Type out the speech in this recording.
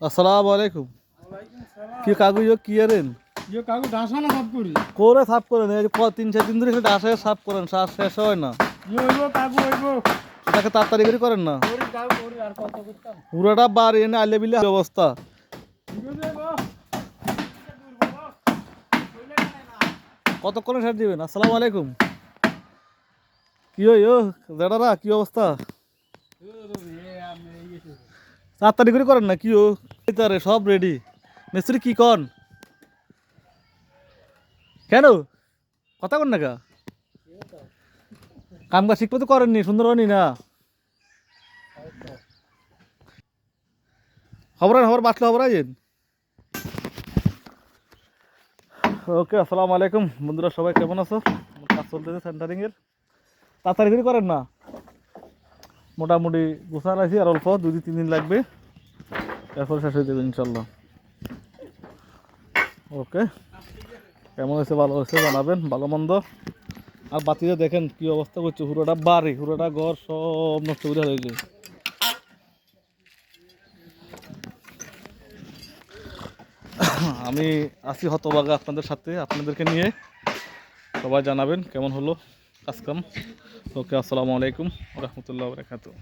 আসসালামু আলাইকুম। কি কাগজ কি আরেন কাকু ডাসা না সাফ করি করে সাফ করেন, এই যে 3-4 দিন ধরে ডাসে সাফ করেন, শ্বাস শেষ হয় না। হইব কাকু হইব এটাকে তাড়াতাড়ি করে করেন না, করি কাকু করি আর কত করতাম পুরোটা বার এনে আলে বিলে অবস্থা। কতক্ষণে সার দিবেন? আসসালামু আলাইকুম। কি হই ও দাদারা, কি অবস্থা? তাড়াতাড়ি করে করেন না, কি ও তারে সব রেডি। মিস্ত্রি কি কন কেন কথা কন না কা? কাম কাজ ঠিক মতো করেননি, সুন্দর হয়নি না। খবর বাঁচলে খবর আইন। ওকে, আসসালামু আলাইকুম বন্ধুরা, সবাই কেমন আছো? কাজ চলতেছে সেন্টারিং এর, তাড়াতাড়ি করে করেন না। মোটামুটি গোছান আছি, আর অল্প 2-3 দিন লাগবে, এরপর শেষ হয়ে যাবে ইনশাল্লাহ। ওকে, কেমন হয়েছে ভালো হয়েছে জানাবেন, ভালো মন্দ। আর বাতিতে দেখেন কি অবস্থা করছে, পুরোটা বাড়ি পুরোটা ঘর সব নষ্ট করে হয়েছে। আমি আছি হতভাগা আপনাদের সাথে, আপনাদেরকে নিয়ে। সবাই জানাবেন কেমন হলো কাজকাম। ওকে, আসসালামু আলাইকুম রহমতুল্লাহ বারাকাতুহু।